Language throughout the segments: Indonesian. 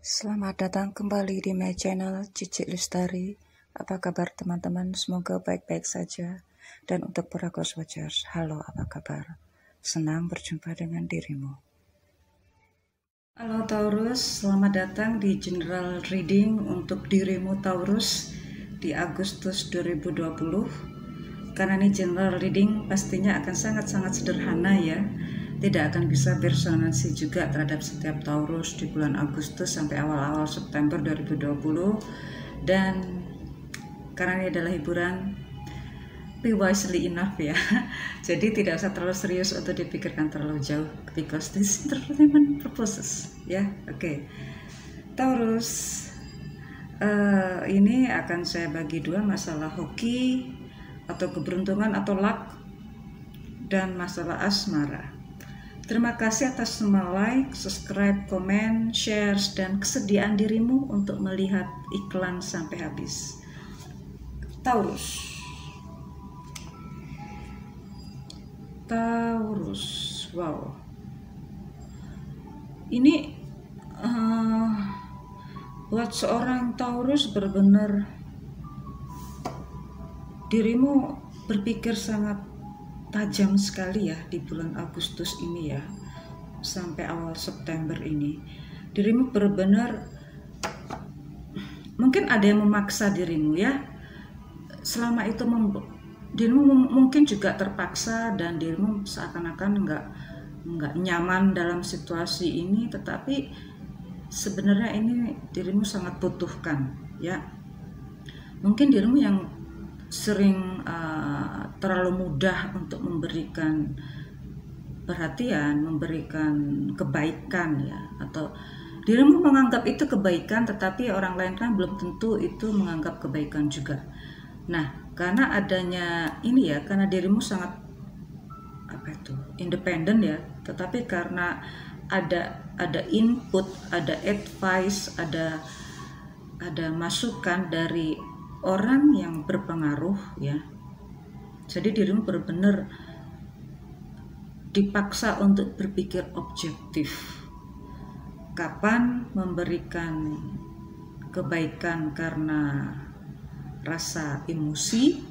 Selamat datang kembali di my channel Cici Lestari. Apa kabar teman-teman? Semoga baik-baik saja. Dan untuk para Ghost Watchers, halo, apa kabar? Senang berjumpa dengan dirimu. Halo Taurus, selamat datang di general reading untuk dirimu Taurus di Agustus 2020. Karena ini general reading, pastinya akan sangat-sangat sederhana ya. Tidak akan bisa personalisasi juga terhadap setiap Taurus di bulan Agustus sampai awal-awal September 2020. Dan karena ini adalah hiburan, be wisely enough ya. Jadi tidak usah terlalu serius untuk dipikirkan terlalu jauh, because this entertainment purposes ya. Oke. Taurus, ini akan saya bagi dua, masalah hoki atau keberuntungan atau luck, dan masalah asmara. Terima kasih atas semua like, subscribe, komen, share, dan kesediaan dirimu untuk melihat iklan sampai habis. Taurus, wow. Ini buat seorang Taurus benar-benar dirimu berpikir sangat tajam sekali ya di bulan Agustus ini ya, sampai awal September ini. Dirimu benar-benar, mungkin ada yang memaksa dirimu ya, selama itu dirimu mungkin juga terpaksa dan dirimu seakan-akan nggak nyaman dalam situasi ini, tetapi sebenarnya ini dirimu sangat butuhkan ya. Mungkin dirimu yang sering terlalu mudah untuk memberikan perhatian, memberikan kebaikan ya, atau dirimu menganggap itu kebaikan, tetapi orang lain kan belum tentu itu menganggap kebaikan juga. Nah, karena adanya ini ya, karena dirimu sangat independen ya, tetapi karena ada input, ada advice, ada masukan dari orang yang berpengaruh ya. Jadi dirimu benar-benar dipaksa untuk berpikir objektif. Kapan memberikan kebaikan karena rasa emosi,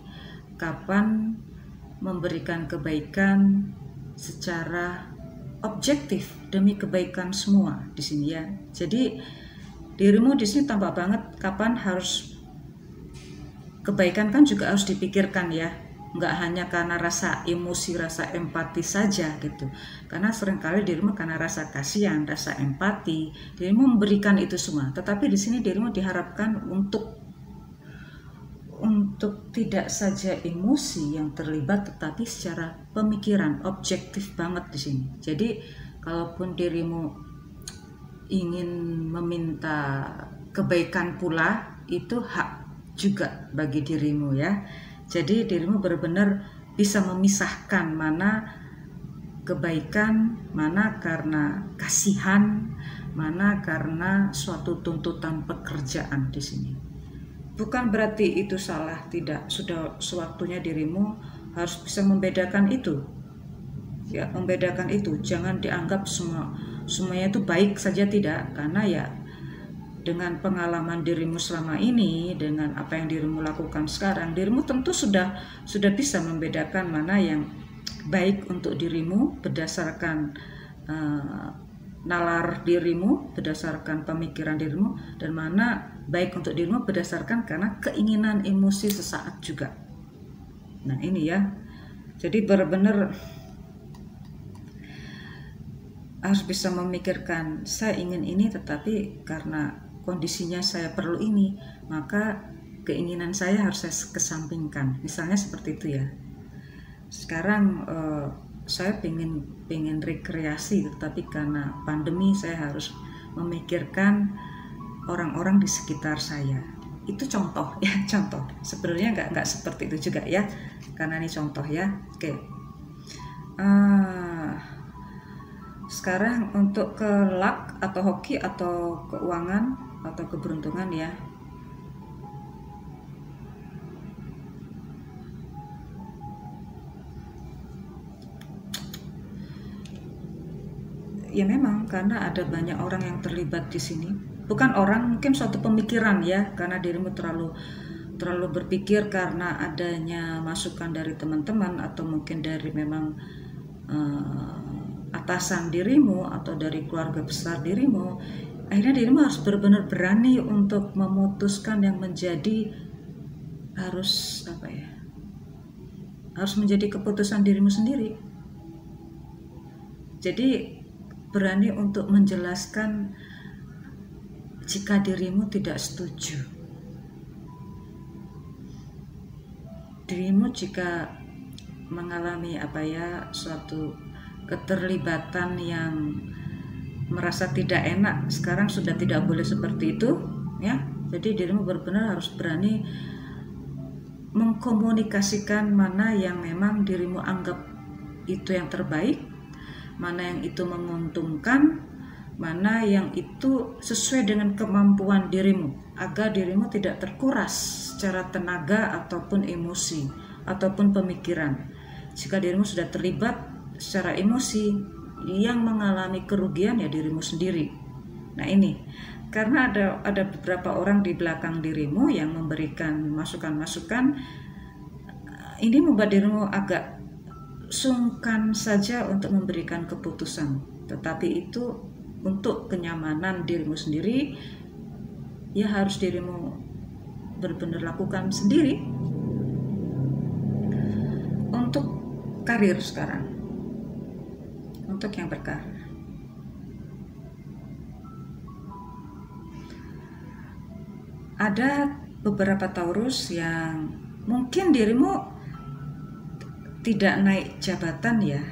kapan memberikan kebaikan secara objektif demi kebaikan semua di sini ya. Jadi dirimu di sini tampak banget kapan harus kebaikan, kan juga harus dipikirkan ya, nggak hanya karena rasa emosi, rasa empati saja gitu. Karena seringkali dirimu karena rasa kasihan, rasa empati, dirimu memberikan itu semua. Tetapi di sini dirimu diharapkan untuk tidak saja emosi yang terlibat, tetapi secara pemikiran objektif banget di sini. Jadi kalaupun dirimu ingin meminta kebaikan pula, itu hak juga bagi dirimu ya. Jadi dirimu benar-benar bisa memisahkan mana kebaikan, mana karena kasihan, mana karena suatu tuntutan pekerjaan di sini. Bukan berarti itu salah, tidak. Sudah sewaktunya dirimu harus bisa membedakan itu. Ya, membedakan itu. Jangan dianggap semuanya itu baik saja, tidak. Karena ya dengan pengalaman dirimu selama ini, dengan apa yang dirimu lakukan sekarang, dirimu tentu sudah bisa membedakan mana yang baik untuk dirimu berdasarkan nalar dirimu, berdasarkan pemikiran dirimu, dan mana baik untuk dirimu berdasarkan karena keinginan emosi sesaat juga. Nah ini ya, jadi benar-benar harus bisa memikirkan, saya ingin ini tetapi karena kondisinya saya perlu ini, maka keinginan saya harus saya kesampingkan. Misalnya seperti itu ya. Sekarang saya pengen rekreasi, tetapi karena pandemi saya harus memikirkan orang-orang di sekitar saya. Itu contoh ya, contoh. Sebenarnya nggak seperti itu juga ya, karena ini contoh ya. Oke. Sekarang untuk ke luck atau hoki atau keuangan atau keberuntungan ya. Ya memang karena ada banyak orang yang terlibat di sini, bukan orang, mungkin suatu pemikiran ya, karena dirimu terlalu berpikir karena adanya masukan dari teman-teman atau mungkin dari memang atasan dirimu atau dari keluarga besar dirimu. Akhirnya dirimu harus benar-benar berani untuk memutuskan yang menjadi harus menjadi keputusan dirimu sendiri. Jadi berani untuk menjelaskan jika dirimu tidak setuju. Dirimu jika mengalami suatu keterlibatan yang merasa tidak enak, sekarang sudah tidak boleh seperti itu ya. Jadi dirimu benar-benar harus berani mengkomunikasikan mana yang memang dirimu anggap itu yang terbaik, mana yang itu menguntungkan, mana yang itu sesuai dengan kemampuan dirimu, agar dirimu tidak terkuras secara tenaga ataupun emosi ataupun pemikiran. Jika dirimu sudah terlibat secara emosi, yang mengalami kerugian ya dirimu sendiri. Nah ini karena ada beberapa orang di belakang dirimu yang memberikan masukan-masukan, ini membuat dirimu agak sungkan saja untuk memberikan keputusan. Tetapi itu untuk kenyamanan dirimu sendiri, ya harus dirimu benar-benar lakukan sendiri. Untuk karir sekarang, untuk yang berkarir, ada beberapa Taurus yang mungkin dirimu tidak naik jabatan ya,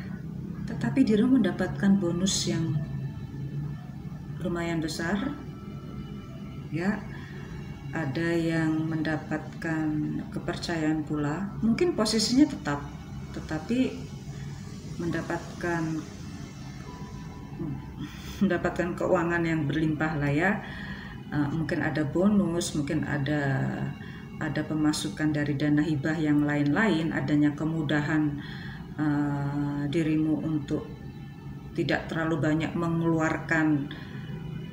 tetapi dirimu mendapatkan bonus yang lumayan besar ya. Ada yang mendapatkan kepercayaan pula, mungkin posisinya tetap, tetapi mendapatkan keuangan yang berlimpah lah ya. Mungkin ada bonus, mungkin ada pemasukan dari dana hibah yang lain-lain, adanya kemudahan dirimu untuk tidak terlalu banyak mengeluarkan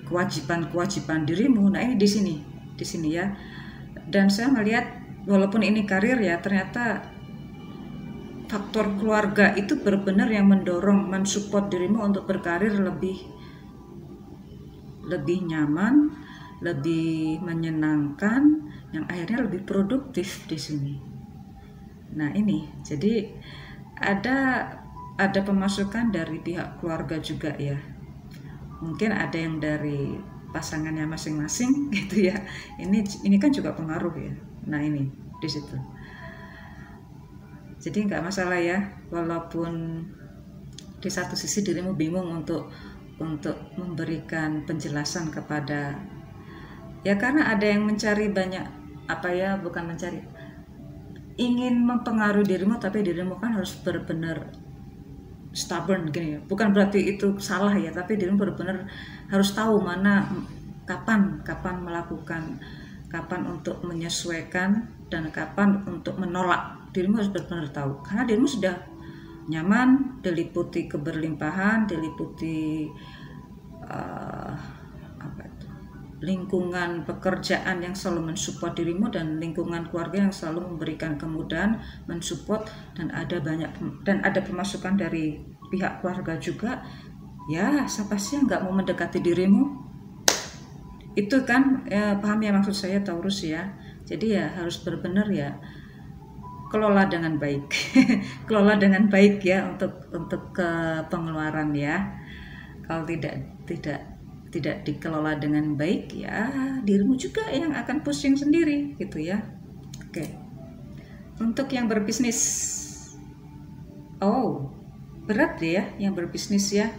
kewajiban dirimu. Nah ini di sini ya. Dan saya melihat walaupun ini karir ya, ternyata faktor keluarga itu benar-benar yang mendorong, mensupport dirimu untuk berkarir lebih nyaman, lebih menyenangkan, yang akhirnya lebih produktif di sini. Nah ini, jadi ada pemasukan dari pihak keluarga juga ya. Mungkin ada yang dari pasangannya masing-masing gitu ya. Ini kan juga pengaruh ya. Nah ini di situ. Jadi nggak masalah ya, walaupun di satu sisi dirimu bingung untuk memberikan penjelasan kepada ya, karena ada yang mencari banyak bukan mencari, ingin mempengaruhi dirimu, tapi dirimu kan harus benar-benar stubborn gini ya. Bukan berarti itu salah ya, tapi dirimu benar-benar harus tahu mana kapan melakukan, kapan untuk menyesuaikan, dan kapan untuk menolak. Dirimu harus benar-benar tahu, karena dirimu sudah nyaman, diliputi keberlimpahan, diliputi lingkungan pekerjaan yang selalu mensupport dirimu, dan lingkungan keluarga yang selalu memberikan kemudahan, mensupport, dan ada pemasukan dari pihak keluarga juga. Ya siapa sih yang nggak mau mendekati dirimu? Itu kan paham ya maksud saya Taurus ya. Jadi ya harus benar-benar ya kelola dengan baik. Kelola dengan baik ya untuk ke pengeluaran ya. Kalau tidak dikelola dengan baik ya, dirimu juga yang akan pusing sendiri gitu ya. Oke. Untuk yang berbisnis, berat ya yang berbisnis ya.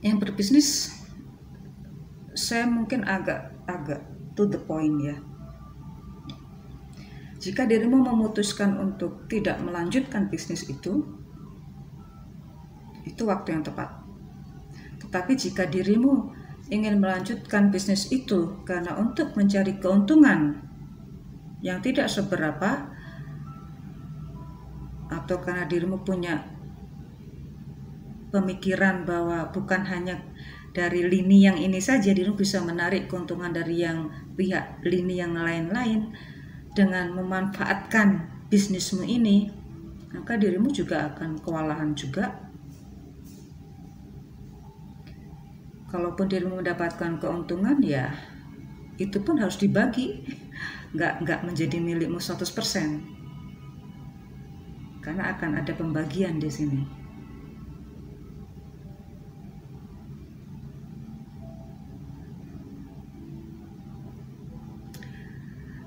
Yang berbisnis saya mungkin agak to the point ya. Jika dirimu memutuskan untuk tidak melanjutkan bisnis itu waktu yang tepat. Tetapi jika dirimu ingin melanjutkan bisnis itu karena untuk mencari keuntungan yang tidak seberapa, atau karena dirimu punya pemikiran bahwa bukan hanya dari lini yang ini saja, dirimu bisa menarik keuntungan dari yang pihak lini yang lain-lain dengan memanfaatkan bisnismu ini, maka dirimu juga akan kewalahan juga. Kalaupun dirimu mendapatkan keuntungan, ya itu pun harus dibagi, nggak menjadi milikmu 100%, karena akan ada pembagian di sini.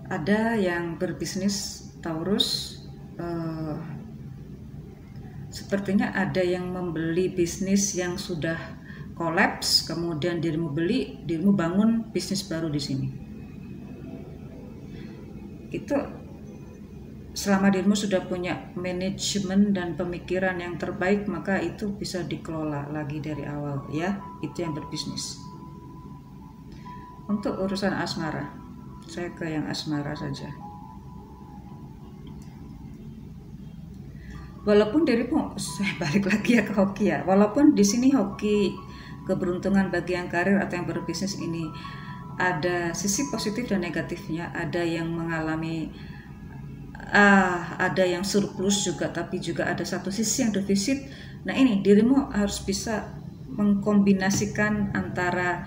Ada yang berbisnis Taurus, sepertinya ada yang membeli bisnis yang sudah kolaps, kemudian dirimu beli, dirimu bangun bisnis baru di sini. Itu selama dirimu sudah punya manajemen dan pemikiran yang terbaik, maka itu bisa dikelola lagi dari awal, ya. Itu yang berbisnis. Untuk urusan asmara, saya ke yang asmara saja. Walaupun dirimu, saya balik lagi ya ke hoki ya. Walaupun di sini hoki keberuntungan bagi yang karir atau yang berbisnis ini ada sisi positif dan negatifnya. Ada yang mengalami ada yang surplus juga, tapi juga ada satu sisi yang defisit. Nah, ini dirimu harus bisa mengkombinasikan antara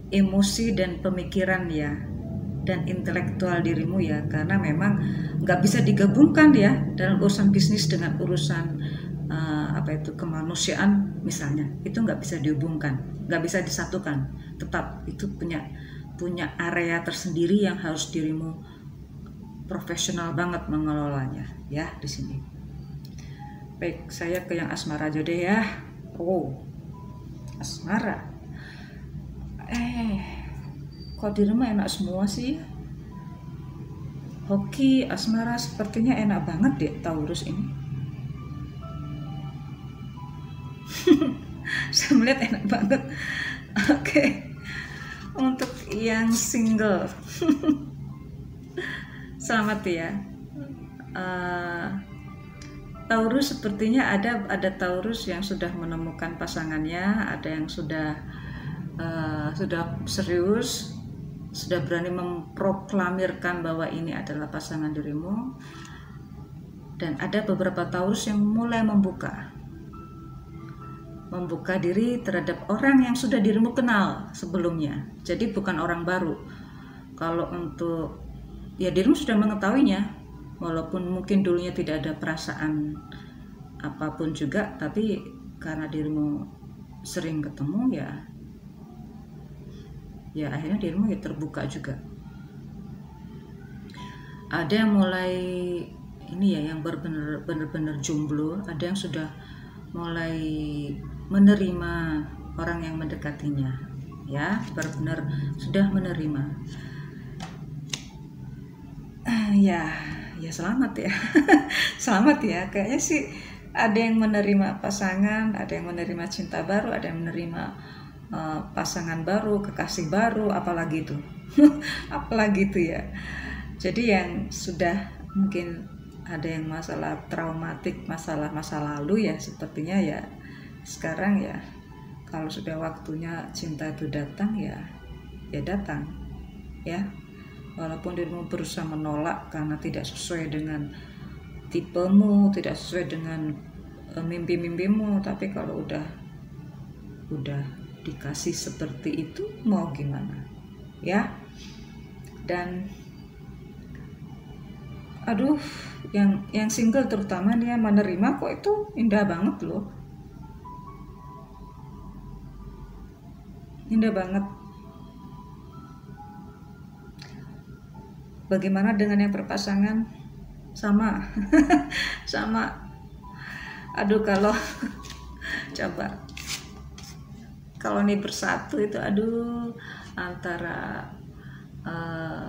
emosi dan pemikiran ya, dan intelektual dirimu ya, karena memang nggak bisa digabungkan ya dalam urusan bisnis dengan urusan kemanusiaan misalnya. Itu nggak bisa dihubungkan, nggak bisa disatukan. Tetap itu punya area tersendiri yang harus dirimu profesional banget mengelolanya ya di sini. Baik, saya ke yang asmara aja deh ya. Oh, asmara. Kok dirimu enak semua sih? Hoki, asmara sepertinya enak banget deh Taurus ini. Saya melihat enak banget. Oke. Untuk yang single, selamat ya. Taurus sepertinya ada Taurus yang sudah menemukan pasangannya, ada yang sudah serius, sudah berani memproklamirkan bahwa ini adalah pasangan dirimu, dan ada beberapa Taurus yang mulai membuka diri terhadap orang yang sudah dirimu kenal sebelumnya. Jadi bukan orang baru. Kalau untuk ya dirimu sudah mengetahuinya, walaupun mungkin dulunya tidak ada perasaan apapun juga, tapi karena dirimu sering ketemu ya akhirnya dirimu ya terbuka juga. Ada yang mulai ini ya, yang benar-benar jomblo, ada yang sudah mulai menerima orang yang mendekatinya ya, benar-benar sudah menerima. Ya selamat ya. Selamat ya, kayaknya sih ada yang menerima pasangan, ada yang menerima cinta baru, ada yang menerima pasangan baru, kekasih baru, apalagi itu. Apalagi itu ya. Jadi yang sudah mungkin ada yang masalah traumatik, masalah masa lalu ya, sepertinya ya sekarang ya kalau sudah waktunya cinta itu datang ya datang ya. Walaupun dirimu berusaha menolak karena tidak sesuai dengan tipemu, tidak sesuai dengan mimpi-mimpimu, tapi kalau udah dikasih seperti itu mau gimana ya. Dan aduh, yang single terutama dia menerima kok, itu indah banget loh, indah banget. Bagaimana dengan yang berpasangan? Sama. Sama. Aduh, kalau coba kalau ini bersatu itu aduh, antara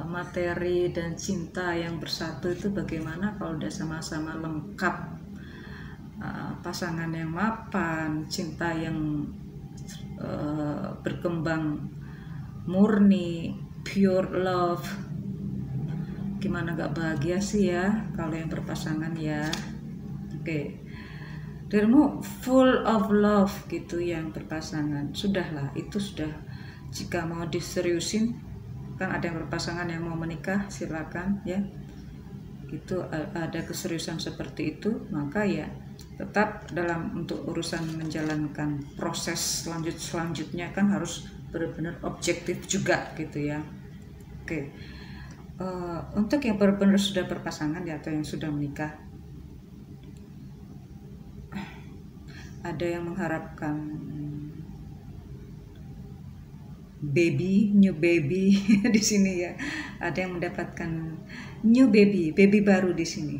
materi dan cinta yang bersatu itu bagaimana kalau udah sama-sama lengkap, pasangan yang mapan, cinta yang berkembang murni, pure love. Gimana gak bahagia sih ya kalau yang berpasangan ya. Oke, dirimu full of love gitu yang berpasangan. Sudahlah, itu sudah. Jika mau diseriusin, kan ada yang berpasangan yang mau menikah, silakan ya. Itu ada keseriusan seperti itu, maka ya tetap untuk urusan menjalankan proses selanjutnya kan harus benar-benar objektif juga gitu ya. Oke, untuk yang benar-benar sudah berpasangan ya atau yang sudah menikah, ada yang mengharapkan new baby di sini ya. Ada yang mendapatkan new baby baru di sini.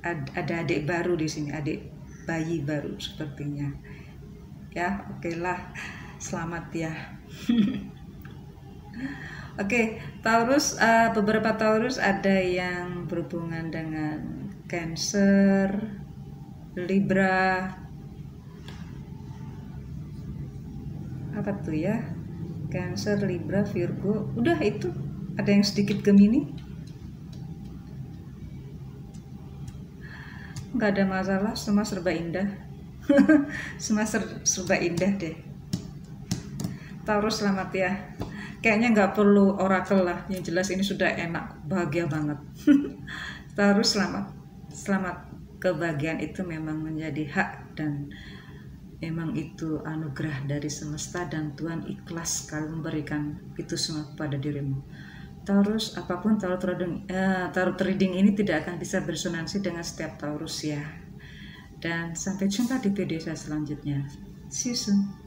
Ada adik baru di sini, adik bayi baru sepertinya. Ya, oke lah. Selamat ya. Oke, Taurus, beberapa Taurus ada yang berhubungan dengan Cancer, Libra, apa tuh ya? Cancer, Libra, Virgo, udah itu. Ada yang sedikit Gemini. Nggak ada masalah, semua serba indah. Semua serba indah deh. Taurus, selamat ya. Kayaknya nggak perlu orakel lah, yang jelas ini sudah enak, bahagia banget. Taurus, selamat. Kebahagiaan itu memang menjadi hak dan memang itu anugerah dari semesta dan Tuhan ikhlas kalau memberikan itu semua kepada dirimu. Taurus, apapun tarot reading ini tidak akan bisa bersonansi dengan setiap Taurus ya. Dan sampai jumpa di video saya selanjutnya. See you soon.